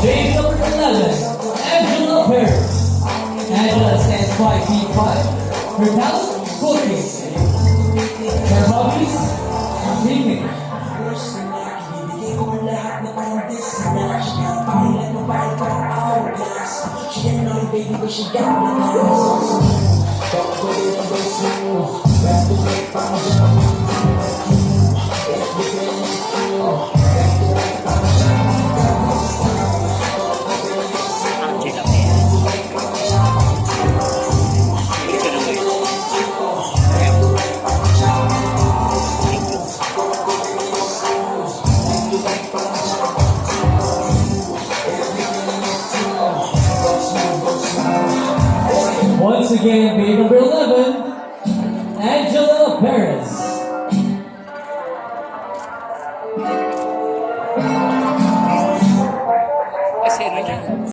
Big number 11, Angela Perez. Angela stands 5 feet 5. Her talent, cooking. Her hobbies, singing. Once again, big number 11, Angela Perez. Kasi ano niya?